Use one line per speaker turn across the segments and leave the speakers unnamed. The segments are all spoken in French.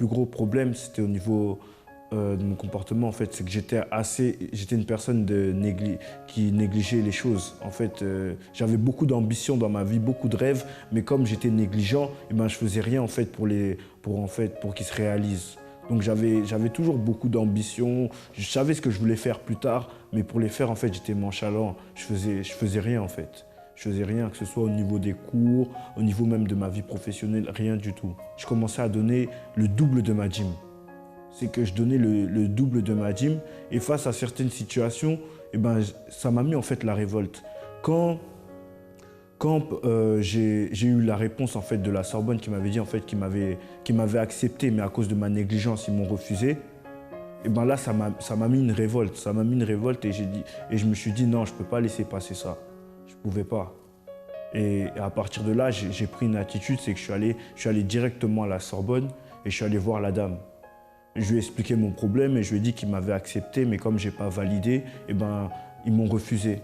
plus gros problème, c'était au niveau de mon comportement, en fait. C'est que j'étais une personne qui négligeait les choses. En fait, j'avais beaucoup d'ambition dans ma vie, beaucoup de rêves, mais comme j'étais négligent, eh ben, je faisais rien en fait, pour qu'ils se réalisent. Donc j'avais toujours beaucoup d'ambition, je savais ce que je voulais faire plus tard, mais pour les faire, en fait, j'étais nonchalant. Je faisais rien, en fait. Je faisais rien, que ce soit au niveau des cours, au niveau même de ma vie professionnelle, rien du tout. Je commençais à donner le double de ma dîme. C'est que je donnais le double de ma dîme, et face à certaines situations, eh ben, ça m'a mis en fait la révolte. Quand j'ai eu la réponse en fait de la Sorbonne qui m'avait dit en fait qu'ils m'avaient accepté, mais à cause de ma négligence, ils m'ont refusé. Et ben là, ça m'a mis une révolte. Ça m'a mis une révolte, et je me suis dit non, je peux pas laisser passer ça. Je pouvais pas. Et à partir de là, j'ai pris une attitude, c'est que je suis allé directement à la Sorbonne et je suis allé voir la dame. Je lui ai expliqué mon problème et je lui ai dit qu'ils m'avaient accepté, mais comme j'ai pas validé, eh ben, ils m'ont refusé.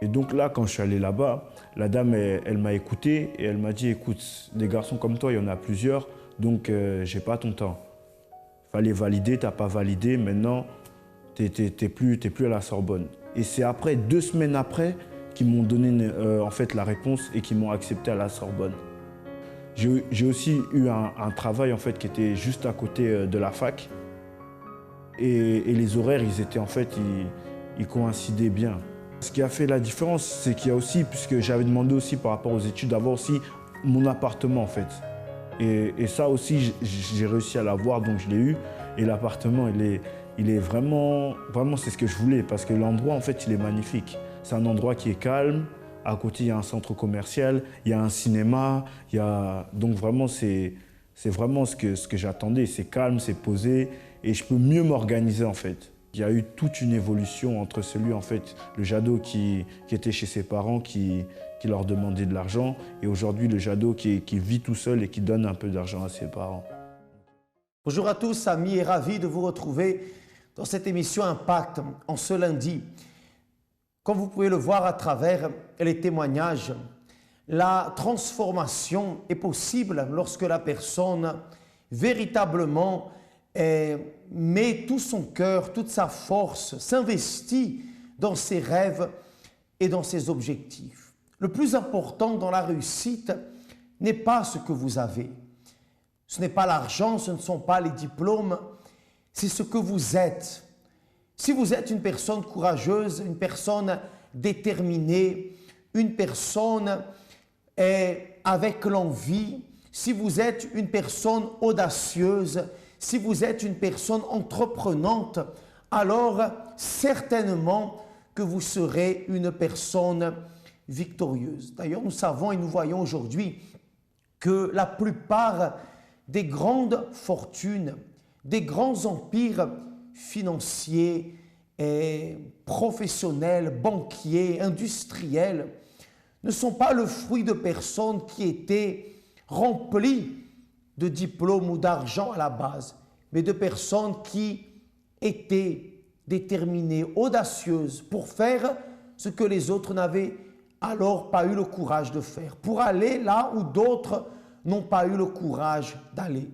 Et donc là, quand je suis allé là-bas, la dame, elle m'a écouté et elle m'a dit, écoute, des garçons comme toi, il y en a plusieurs, donc j'ai pas ton temps. Fallait valider, t'as pas validé, maintenant, t'es plus à la Sorbonne. Et c'est après, 2 semaines après, qu'ils m'ont donné en fait la réponse et qu'ils m'ont accepté à la Sorbonne. J'ai aussi eu un travail en fait, qui était juste à côté de la fac. Et les horaires, ils coïncidaient bien. Ce qui a fait la différence, c'est qu'il y a aussi, puisque j'avais demandé aussi par rapport aux études, d'avoir aussi mon appartement en fait. Et ça aussi, j'ai réussi à l'avoir, donc je l'ai eu. Et l'appartement, il est vraiment, c'est ce que je voulais, parce que l'endroit en fait, il est magnifique. C'est un endroit qui est calme. À côté, il y a un centre commercial, il y a un cinéma, donc vraiment, c'est vraiment ce que j'attendais. C'est calme, c'est posé, et je peux mieux m'organiser en fait. Il y a eu toute une évolution entre celui, en fait, le Jado qui était chez ses parents, qui leur demandait de l'argent, et aujourd'hui, le Jado qui vit tout seul et qui donne un peu d'argent à ses parents.
Bonjour à tous, amis, et ravi de vous retrouver dans cette émission Impact en ce lundi. Comme vous pouvez le voir à travers les témoignages, la transformation est possible lorsque la personne véritablement met tout son cœur, toute sa force, s'investit dans ses rêves et dans ses objectifs. Le plus important dans la réussite n'est pas ce que vous avez. Ce n'est pas l'argent, ce ne sont pas les diplômes, c'est ce que vous êtes. Si vous êtes une personne courageuse, une personne déterminée, une personne avec l'envie, si vous êtes une personne audacieuse, si vous êtes une personne entreprenante, alors certainement que vous serez une personne victorieuse. D'ailleurs, nous savons et nous voyons aujourd'hui que la plupart des grandes fortunes, des grands empires financiers, professionnels, banquiers, industriels, ne sont pas le fruit de personnes qui étaient remplies de diplômes ou d'argent à la base, mais de personnes qui étaient déterminées, audacieuses pour faire ce que les autres n'avaient alors pas eu le courage de faire, pour aller là où d'autres n'ont pas eu le courage d'aller.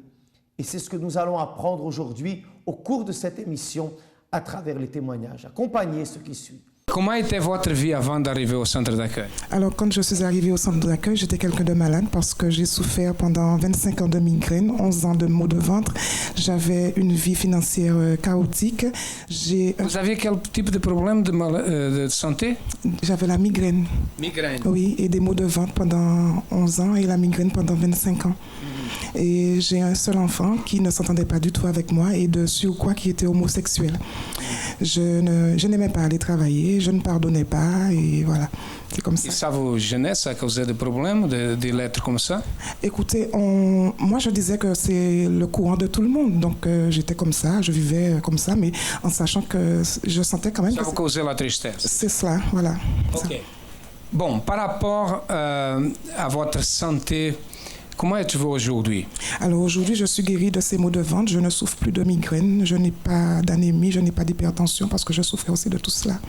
Et c'est ce que nous allons apprendre aujourd'hui au cours de cette émission à travers les témoignages. Accompagnez ce qui suit.
Comment était votre vie avant d'arriver au centre d'accueil?
Alors, quand je suis arrivée au centre d'accueil, j'étais quelqu'un de malade parce que j'ai souffert pendant 25 ans de migraine, 11 ans de maux de ventre. J'avais une vie financière chaotique.
Vous aviez quel type de problème de santé?
J'avais la migraine.
Migraine?
Oui, et des maux de ventre pendant 11 ans et la migraine pendant 25 ans. Et j'ai un seul enfant qui ne s'entendait pas du tout avec moi et de surcroît qui était homosexuel. Je n'aimais pas aller travailler, je ne pardonnais pas et voilà, c'est comme ça.
Et ça vous gênait, ça causait des problèmes de l'être comme ça?
Écoutez, moi je disais que c'est le courant de tout le monde, donc j'étais comme ça, je vivais comme ça, mais en sachant que je sentais quand même
ça
que
vous causait la tristesse?
C'est cela, voilà.
Ok. Ça. Bon, par rapport à votre santé, comment êtes-vous aujourd'hui?
Alors aujourd'hui, je suis guérie de ces maux de ventre, je ne souffre plus de migraine, je n'ai pas d'anémie, je n'ai pas d'hypertension parce que je souffrais aussi de tout cela.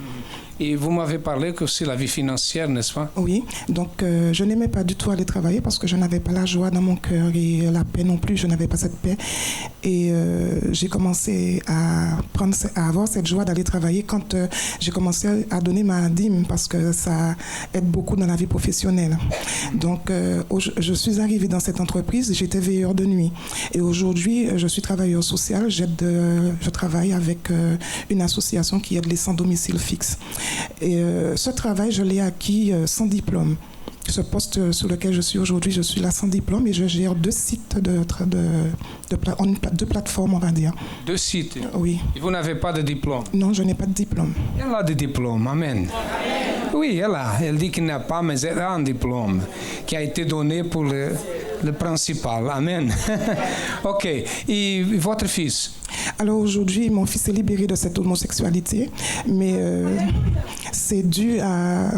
Et vous m'avez parlé que c'est la vie financière, n'est-ce pas?
Oui, donc je n'aimais pas du tout aller travailler parce que je n'avais pas la joie dans mon cœur et la paix non plus, je n'avais pas cette paix. Et j'ai commencé à avoir cette joie d'aller travailler quand j'ai commencé à donner ma dîme parce que ça aide beaucoup dans la vie professionnelle. Donc je suis arrivée dans cette entreprise, j'étais veilleur de nuit. Et aujourd'hui, je suis travailleur social, je travaille avec une association qui aide les sans domicile fixe. Et ce travail, je l'ai acquis sans diplôme. Ce poste sur lequel je suis aujourd'hui, je suis là sans diplôme et je gère 2 sites de plateformes, on va dire.
2 sites?
Oui.
Et vous n'avez pas de diplôme?
Non, je n'ai pas de diplôme.
Elle a des diplômes, amen. Oui, elle dit qu'il n'a pas, mais elle a un diplôme qui a été donné pour le principal. Amen. OK. Et votre fils?
Alors aujourd'hui, mon fils est libéré de cette homosexualité, mais c'est dû à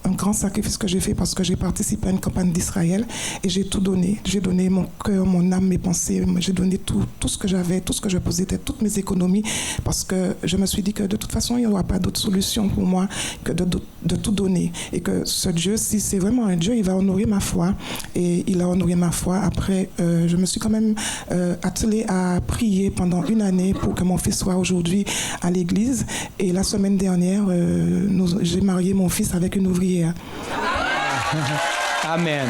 un grand sacrifice que j'ai fait parce que j'ai participé à une campagne d'Israël et j'ai tout donné. J'ai donné mon cœur, mon âme, mes pensées. J'ai donné tout ce que j'avais, tout ce que je possédais, toutes mes économies parce que je me suis dit que de toute façon, il n'y aura pas d'autre solution pour moi que de tout donner. Et que ce Dieu, si c'est vraiment un Dieu, il va honorer ma foi. Et il a honoré ma foi. Après, je me suis quand même attelée à prier pendant 1 année pour que mon fils soit aujourd'hui à l'église. Et la semaine dernière, j'ai marié mon fils avec une ouvrière.
Amen.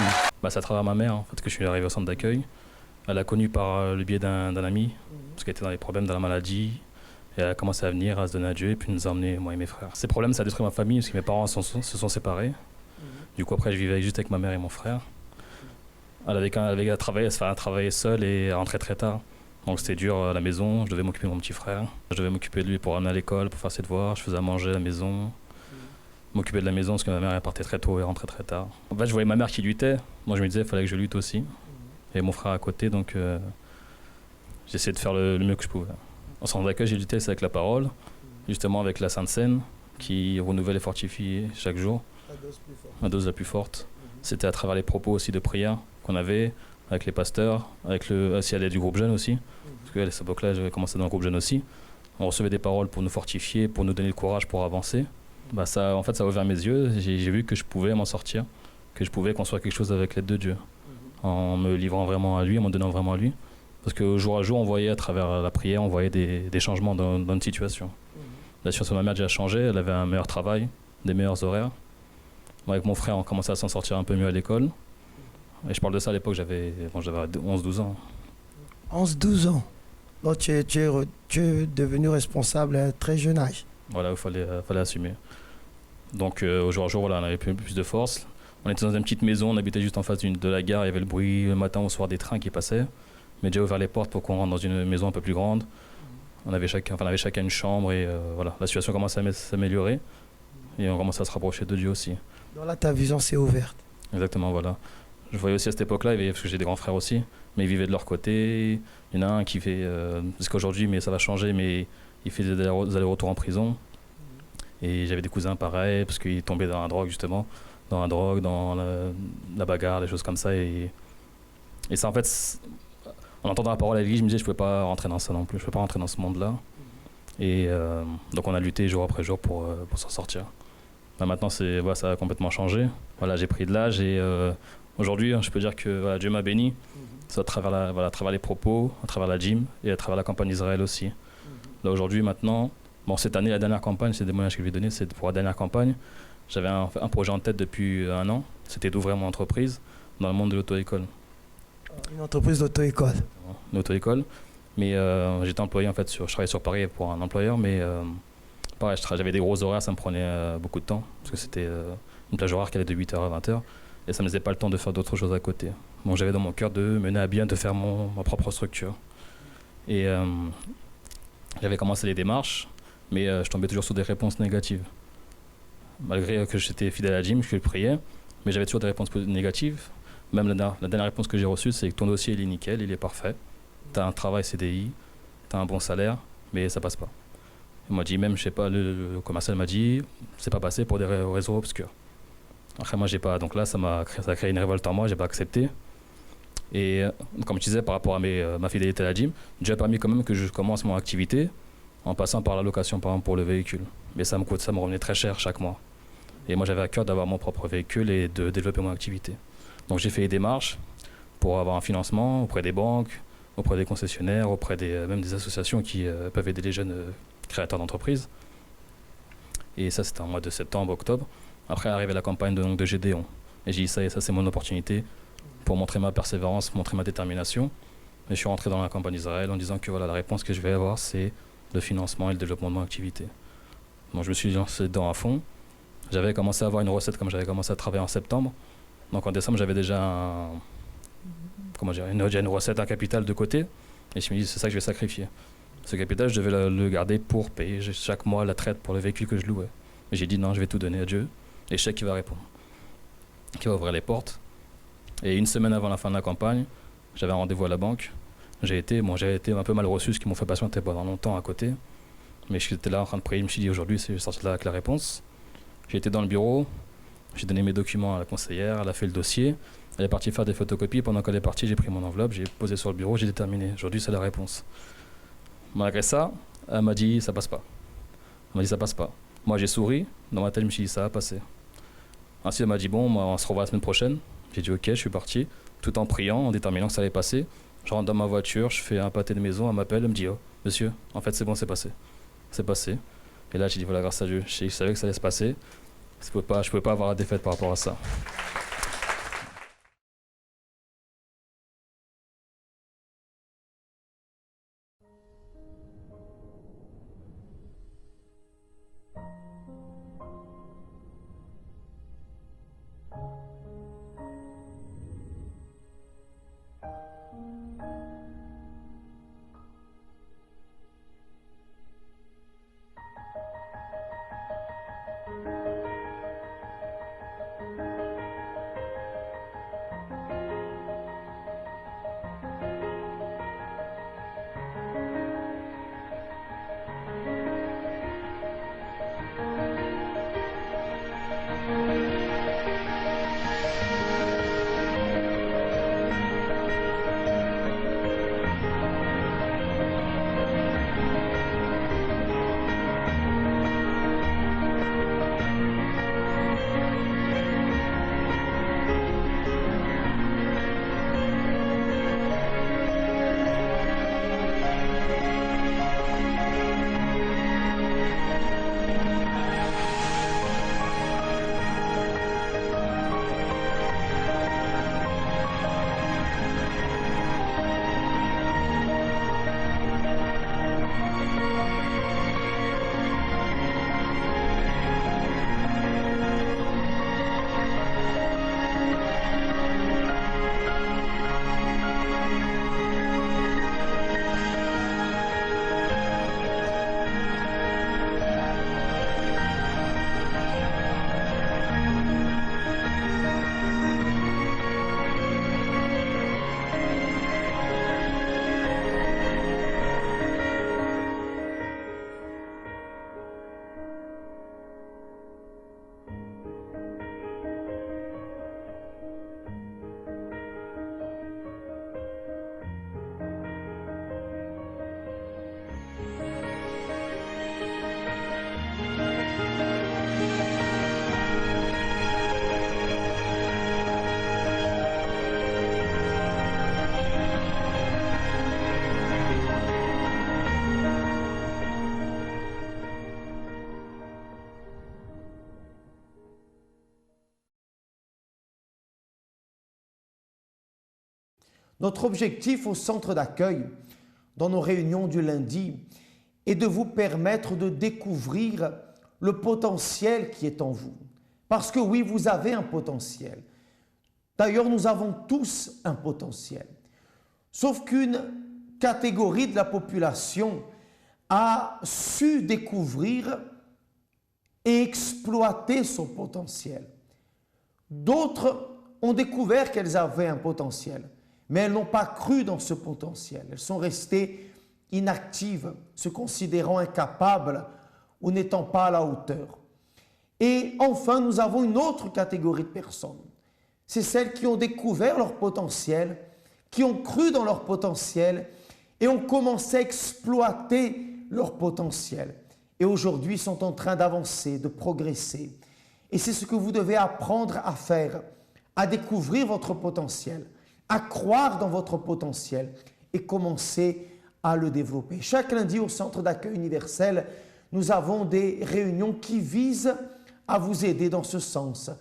C'est à travers ma mère en fait, que je suis arrivé au centre d'accueil. Elle a connu par le biais d'un ami, parce qu'elle était dans les problèmes de la maladie. Et elle a commencé à venir, à se donner à Dieu, et puis nous a emmenés, moi et mes frères. Ces problèmes, ça a détruit ma famille, parce que mes parents se sont séparés. Du coup, après, je vivais juste avec ma mère et mon frère. Elle avait travaillé seule et elle rentrait très tard. Donc c'était dur à la maison, je devais m'occuper de mon petit frère. Je devais m'occuper de lui pour amener à l'école, pour faire ses devoirs. Je faisais à manger à la maison. M'occuper de la maison parce que ma mère elle partait très tôt et rentrait très tard. En fait, je voyais ma mère qui luttait. Moi, je me disais qu'il fallait que je lutte aussi. Et mon frère à côté, donc j'essayais de faire le mieux que je pouvais. En centre d'accueil, j'ai lutté avec la parole, justement avec la Sainte Seine, qui renouvelle et fortifie chaque jour. La dose la plus forte. C'était à travers les propos aussi de prière qu'on avait, avec les pasteurs, avec aussi à l'aide du groupe jeune aussi. Parce qu'à cette époque-là, j'avais commencé dans le groupe jeune aussi. On recevait des paroles pour nous fortifier, pour nous donner le courage pour avancer. Ça a ouvert mes yeux, j'ai vu que je pouvais m'en sortir, que je pouvais construire quelque chose avec l'aide de Dieu, en me livrant vraiment à lui, en me donnant vraiment à lui. Parce qu'au jour à jour, on voyait à travers la prière, on voyait des changements dans une situation. La situation de ma mère a déjà changé, elle avait un meilleur travail, des meilleurs horaires. Moi, avec mon frère, on commençait à s'en sortir un peu mieux à l'école. Et je parle de ça à l'époque, j'avais 11-12 ans.
11-12 ans. Donc tu es devenu responsable à un très jeune âge.
Voilà, il fallait assumer. Donc au jour à jour, voilà, on avait plus de force. On était dans une petite maison, on habitait juste en face de la gare, il y avait le bruit le matin au soir des trains qui passaient. Mais déjà ouvert les portes pour qu'on rentre dans une maison un peu plus grande. On avait chacun une chambre et voilà, la situation commençait à s'améliorer. Et on commençait à se rapprocher de Dieu aussi.
Donc là, ta vision s'est ouverte.
Exactement, voilà. Je voyais aussi à cette époque-là, parce que j'ai des grands frères aussi, mais ils vivaient de leur côté. Il y en a un qui fait, parce qu'aujourd'hui, mais ça va changer, mais il fait des allers-retours en prison. Et j'avais des cousins pareils, parce qu'ils tombaient dans la drogue justement, dans la bagarre, des choses comme ça. Et ça, en fait, en entendant la parole à l'église, je me disais je ne pouvais pas rentrer dans ça non plus, je ne pouvais pas rentrer dans ce monde-là. Et donc on a lutté jour après jour pour s'en sortir. Maintenant, ça a complètement changé. Voilà, j'ai pris de l'âge et aujourd'hui, je peux dire que Dieu m'a béni. C'est à travers les propos, à travers la gym et à travers la campagne d'Israël aussi. Là aujourd'hui, maintenant, cette année, la dernière campagne, c'est des moyens que je lui ai donné, c'est pour la dernière campagne. J'avais un projet en tête depuis 1 an, c'était d'ouvrir mon entreprise dans le monde de l'auto-école.
Une entreprise d'auto-école.
Une auto-école. Mais j'étais employé en fait, je travaillais sur Paris pour un employeur, mais pareil, j'avais des gros horaires, ça me prenait beaucoup de temps, parce que c'était une plage horaire qui allait de 8h à 20h, et ça ne me laissait pas le temps de faire d'autres choses à côté. Donc j'avais dans mon cœur de mener à bien, de faire ma propre structure. Et j'avais commencé les démarches, mais je tombais toujours sur des réponses négatives. Malgré que j'étais fidèle à la gym, que je priais, mais j'avais toujours des réponses négatives. Même la dernière réponse que j'ai reçue, c'est que ton dossier il est nickel, il est parfait. Tu as un travail CDI, tu as un bon salaire, mais ça passe pas. Il m'a dit, même, je sais pas, le commercial m'a dit, c'est pas passé pour des réseaux obscurs. Après, moi, j'ai pas. Donc là, ça a créé une révolte en moi, j'ai pas accepté. Et comme je disais, par rapport à ma fidélité à la gym, Dieu a permis quand même que je commence mon activité en passant par la location par exemple pour le véhicule. Mais ça me revenait très cher chaque mois. Et moi j'avais à cœur d'avoir mon propre véhicule et de développer mon activité. Donc j'ai fait les démarches pour avoir un financement auprès des banques, auprès des concessionnaires, auprès même des associations qui peuvent aider les jeunes créateurs d'entreprises. Et ça c'était en mois de septembre, octobre. Après arrivait la campagne de Gédéon. Et j'ai dit ça c'est mon opportunité pour montrer ma persévérance, montrer ma détermination. Et je suis rentré dans la campagne d'Israël en disant que voilà, la réponse que je vais avoir c'est le financement et le développement de mon activité. Donc je me suis lancé dedans à fond. J'avais commencé à avoir une recette comme j'avais commencé à travailler en septembre. Donc en décembre j'avais déjà une recette, un capital de côté. Et je me dis c'est ça que je vais sacrifier. Ce capital je devais le garder pour payer chaque mois la traite pour le véhicule que je louais. Et j'ai dit non, je vais tout donner à Dieu. Et je sais qu'il va répondre, qu'il va ouvrir les portes. Et une semaine avant la fin de la campagne, j'avais un rendez-vous à la banque. J'ai été un peu mal reçu, ce qui m'ont fait patienter pendant longtemps à côté. Mais j'étais là en train de prier, je me suis dit aujourd'hui, je vais sortir de là avec la réponse. J'ai été dans le bureau, j'ai donné mes documents à la conseillère, elle a fait le dossier. Elle est partie faire des photocopies. Pendant qu'elle est partie, j'ai pris mon enveloppe, j'ai posé sur le bureau, j'ai déterminé. Aujourd'hui, c'est la réponse. Malgré ça, elle m'a dit ça passe pas. Elle m'a dit ça passe pas. Moi, j'ai souri. Dans ma tête, je me suis dit ça va passer. Ensuite, elle m'a dit bon, on se revoit la semaine prochaine. J'ai dit ok, je suis parti, tout en priant, en déterminant que ça allait passer. Je rentre dans ma voiture, je fais un pâté de maison, elle m'appelle, elle me dit oh, monsieur, en fait c'est bon, c'est passé. C'est passé. Et là, j'ai dit voilà, grâce à Dieu, je savais que ça allait se passer. Je ne pouvais pas avoir la défaite par rapport à ça.
Notre objectif au centre d'accueil, dans nos réunions du lundi, est de vous permettre de découvrir le potentiel qui est en vous. Parce que oui, vous avez un potentiel. D'ailleurs, nous avons tous un potentiel. Sauf qu'une catégorie de la population a su découvrir et exploiter son potentiel. D'autres ont découvert qu'elles avaient un potentiel, mais elles n'ont pas cru dans ce potentiel. Elles sont restées inactives, se considérant incapables ou n'étant pas à la hauteur. Et enfin, nous avons une autre catégorie de personnes. C'est celles qui ont découvert leur potentiel, qui ont cru dans leur potentiel et ont commencé à exploiter leur potentiel. Et aujourd'hui, ils sont en train d'avancer, de progresser. Et c'est ce que vous devez apprendre à faire, à découvrir votre potentiel, à croire dans votre potentiel et commencer à le développer. Chaque lundi au Centre d'accueil universel, nous avons des réunions qui visent à vous aider dans ce sens,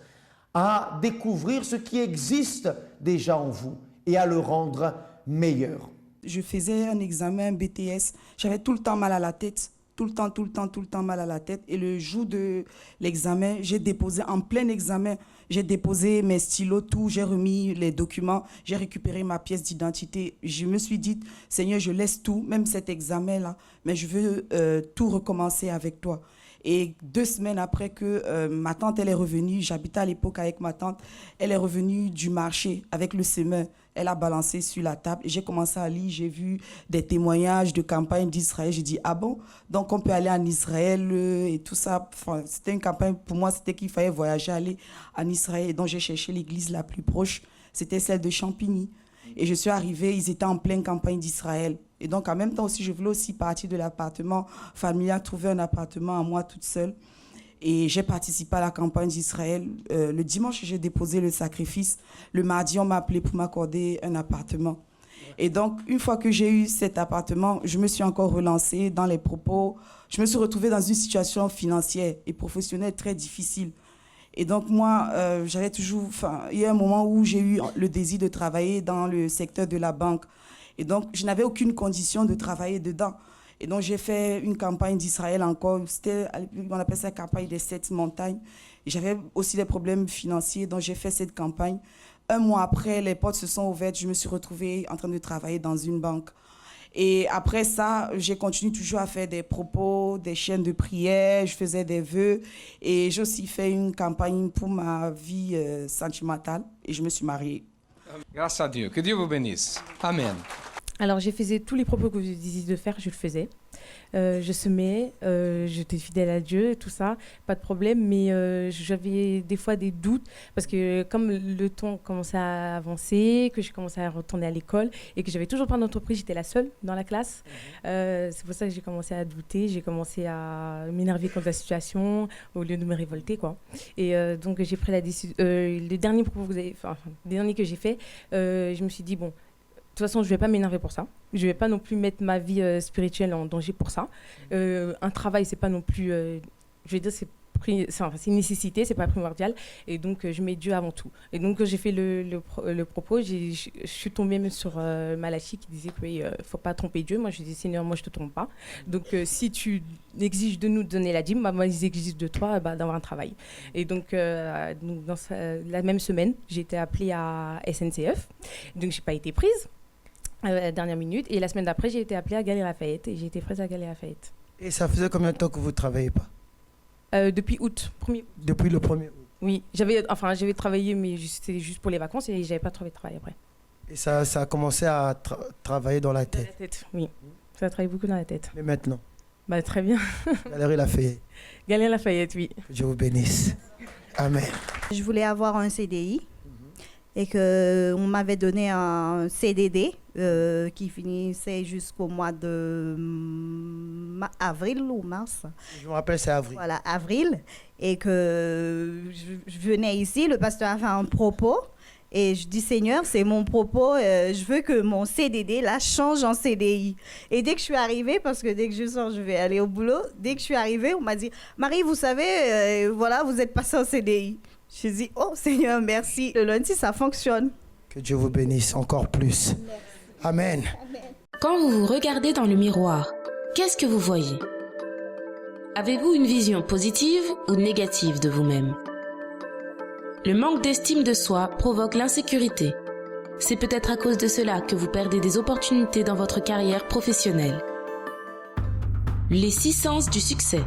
à découvrir ce qui existe déjà en vous et à le rendre meilleur.
Je faisais un examen BTS, j'avais tout le temps mal à la tête, tout le temps mal à la tête. Et le jour de l'examen, j'ai déposé, en plein examen, j'ai déposé mes stylos, tout, j'ai remis les documents, j'ai récupéré ma pièce d'identité. Je me suis dit, Seigneur, je laisse tout, même cet examen-là, mais je veux tout recommencer avec toi. Et 2 semaines après que ma tante, elle est revenue, j'habitais à l'époque avec ma tante, elle est revenue du marché avec le semeur. Elle a balancé sur la table. J'ai commencé à lire, j'ai vu des témoignages de campagne d'Israël. J'ai dit, ah bon, donc on peut aller en Israël et tout ça. Enfin, c'était une campagne, pour moi, c'était qu'il fallait voyager, aller en Israël. Et donc j'ai cherché l'église la plus proche, c'était celle de Champigny. Et je suis arrivée, ils étaient en pleine campagne d'Israël. Et donc, en même temps aussi, je voulais aussi partir de l'appartement familial, trouver un appartement à moi toute seule. Et j'ai participé à la campagne d'Israël. Le dimanche, j'ai déposé le sacrifice. Le mardi, on m'a appelé pour m'accorder un appartement. Et donc, une fois que j'ai eu cet appartement, je me suis encore relancée dans les propos. Je me suis retrouvée dans une situation financière et professionnelle très difficile. Et donc, moi, j'avais toujours... Enfin, il y a un moment où j'ai eu le désir de travailler dans le secteur de la banque. Et donc, je n'avais aucune condition de travailler dedans. Et donc, j'ai fait une campagne d'Israël encore. On appelle ça la campagne des 7 montagnes. Et j'avais aussi des problèmes financiers, donc j'ai fait cette campagne. 1 mois après, les portes se sont ouvertes. Je me suis retrouvée en train de travailler dans une banque. Et après ça, j'ai continué toujours à faire des propos, des chaînes de prière. Je faisais des vœux. Et j'ai aussi fait une campagne pour ma vie sentimentale. Et je me suis mariée.
Grâce à Dieu. Que Dieu vous bénisse. Amen.
Alors, j'ai fait tous les propos que vous disiez de faire, je le faisais. Je semais, j'étais fidèle à Dieu, tout ça, pas de problème. Mais j'avais des fois des doutes parce que comme le temps commençait à avancer, que je commençais à retourner à l'école et que j'avais toujours pas d'entreprise, j'étais la seule dans la classe. C'est pour ça que j'ai commencé à douter, j'ai commencé à m'énerver contre la situation au lieu de me révolter, quoi. Et donc, j'ai pris la décision. Les derniers propos que les derniers que j'ai fait, je me suis dit, bon, de toute façon, je ne vais pas m'énerver pour ça. Je ne vais pas non plus mettre ma vie spirituelle en danger pour ça. Un travail, ce n'est pas non plus... je vais dire, c'est une nécessité, ce n'est pas primordial. Et donc, je mets Dieu avant tout. Et donc, j'ai fait le propos. Je suis tombée même sur Malachi qui disait qu'il ne faut pas tromper Dieu. Moi, je dis, Seigneur, moi, je ne te trompe pas. Donc, si tu exiges de nous de donner la dîme, moi, ils exigent de toi d'avoir un travail. Et donc, dans la même semaine, j'ai été appelée à SNCF. Donc, je n'ai pas été prise. Dernière minute. Et la semaine d'après, j'ai été appelée à Galeries Lafayette et j'ai été prise à Galeries Lafayette.
Et ça faisait combien de temps que vous ne travaillez pas
Depuis août.
Depuis le 1er août.
Oui, j'avais travaillé, mais c'était juste pour les vacances et je n'avais pas trouvé de travail après.
Et ça a commencé à travailler dans la tête.
Dans la tête, oui. Ça a travaillé beaucoup dans la tête.
Mais maintenant
Très bien.
Galeries Lafayette.
Galeries Lafayette, oui.
Que Dieu vous bénisse. Amen.
Je voulais avoir un CDI. Et qu'on m'avait donné un CDD qui finissait jusqu'au mois de avril ou mars.
Je me rappelle, c'est avril.
Voilà, avril. Et que je venais ici, le pasteur a fait un propos. Et je dis, Seigneur, c'est mon propos, je veux que mon CDD, là, change en CDI. Et dès que je suis arrivée, parce que dès que je sors, je vais aller au boulot, dès que je suis arrivée, on m'a dit, Marie, vous savez, voilà, vous êtes passée en CDI. Je dis, oh Seigneur, merci. Le lundi, ça fonctionne.
Que Dieu vous bénisse encore plus. Amen.
Quand vous vous regardez dans le miroir, qu'est-ce que vous voyez? Avez-vous une vision positive ou négative de vous-même? Le manque d'estime de soi provoque l'insécurité. C'est peut-être à cause de cela que vous perdez des opportunités dans votre carrière professionnelle. Les 6 sens du succès.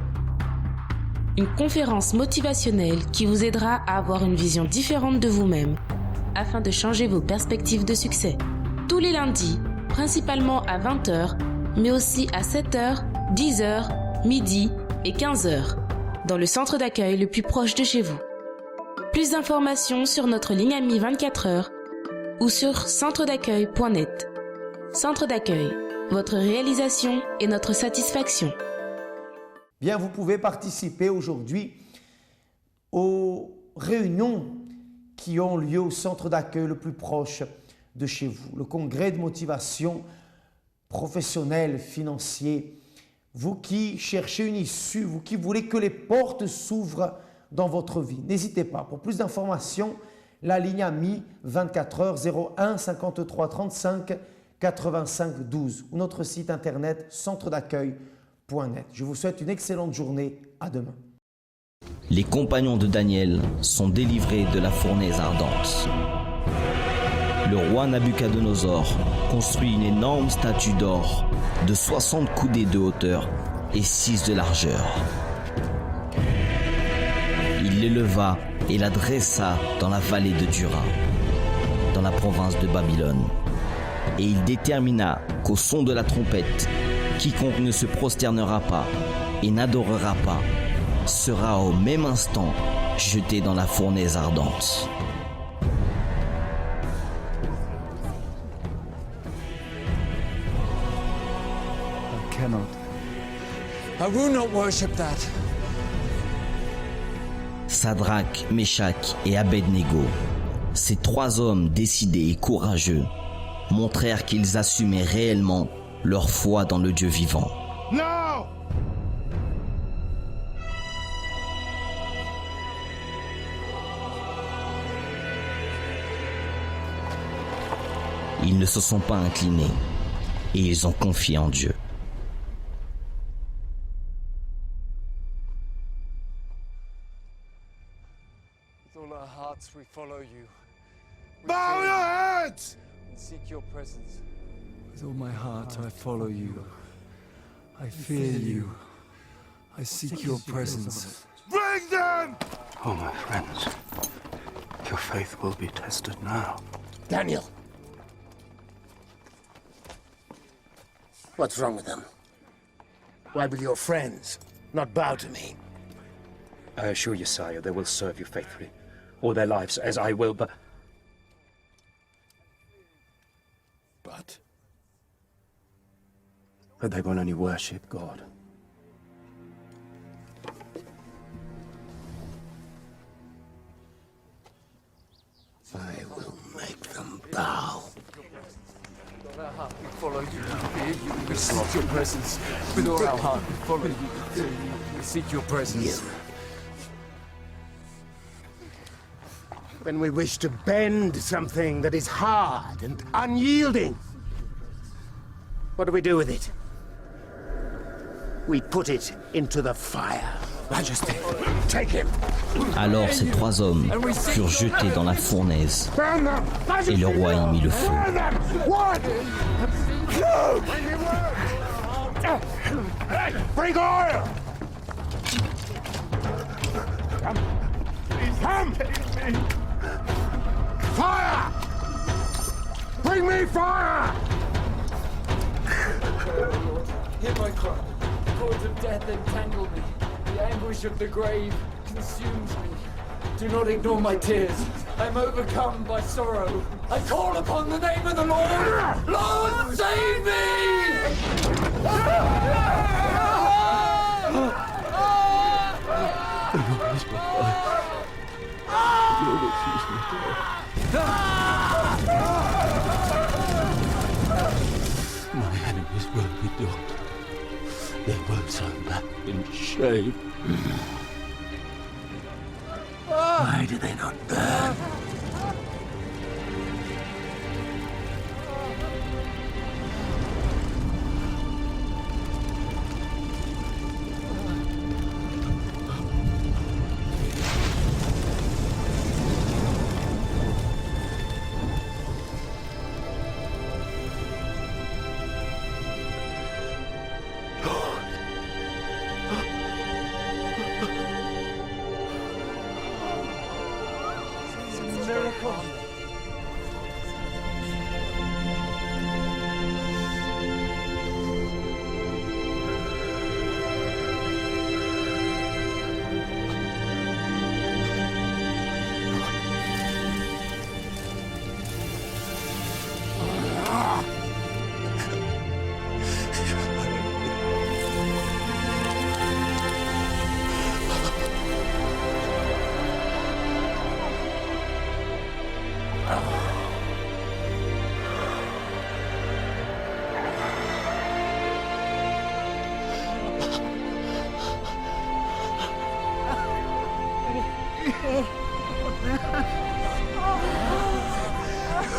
Une conférence motivationnelle qui vous aidera à avoir une vision différente de vous-même afin de changer vos perspectives de succès. Tous les lundis, principalement à 20h, mais aussi à 7h, 10h, midi et 15h, dans le centre d'accueil le plus proche de chez vous. Plus d'informations sur notre ligne amie 24h ou sur centredaccueil.net. Centre d'accueil, votre réalisation est notre satisfaction.
Bien, vous pouvez participer aujourd'hui aux réunions qui ont lieu au centre d'accueil le plus proche de chez vous. Le congrès de motivation professionnelle, financier. Vous qui cherchez une issue, vous qui voulez que les portes s'ouvrent dans votre vie. N'hésitez pas. Pour plus d'informations, la ligne AMI 24 heures 01 53 35 85 12 ou notre site internet centredaccueil.net. Je vous souhaite une excellente journée. À demain.
Les compagnons de Daniel sont délivrés de la fournaise ardente. Le roi Nabuchodonosor construit une énorme statue d'or de 60 coudées de hauteur et 6 de largeur. Il l'éleva et la dressa dans la vallée de Dura, dans la province de Babylone. Et il détermina qu'au son de la trompette, quiconque ne se prosternera pas et n'adorera pas sera au même instant jeté dans la fournaise ardente.
I cannot. I will not worship that.
Sadrach, Méchach et Abednego, ces 3 hommes décidés et courageux, montrèrent qu'ils assumaient réellement leur foi dans le Dieu vivant.
No!
Ils ne se sont pas inclinés et ils ont confié en Dieu.
With all our hearts we follow you. Bow your heads! And seek your presence. With all my heart I follow you. I fear you. I seek your presence. Bring them!
Oh, my friends, your faith will be tested now.
Daniel! What's wrong with them? Why will your friends not bow to me?
I assure you, sire, they will serve you faithfully, all their lives, as I will, but... But they will only worship God.
I will make them bow.
With all our heart we follow you, we fear you, we seek your presence. With all our heart we follow you, we fear you, we seek your presence.
When we wish to bend something that is hard and unyielding, what do we do with it? We put it into the fire. Majesty, take him.
Alors ces 3 hommes furent jetés dans la fournaise et le roi y mit le feu.
Bring oil! Come! Fire! Bring me fire!
Hear my cry. The cords of death entangle me. The anguish of the grave consumes me. Do not ignore my tears. I am overcome by sorrow. I call upon the name of the Lord. Lord, save
My enemies will be doomed. They will turn back in shame.
Why do they not burn?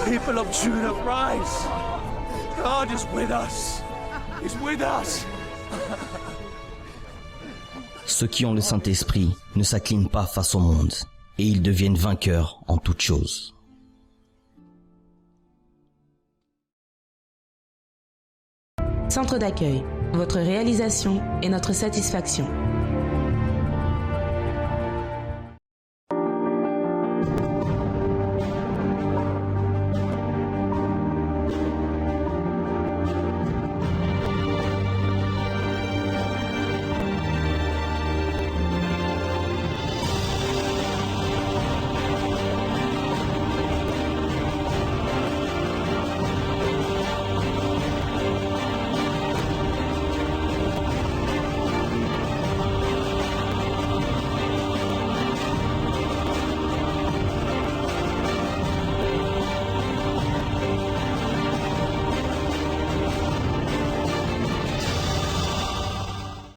People of Judah, rise! God is with us! He's with us!
Ceux qui ont le Saint-Esprit ne s'inclinent pas face au monde, et ils deviennent vainqueurs en toutes choses.
Centre d'accueil, votre réalisation est notre satisfaction.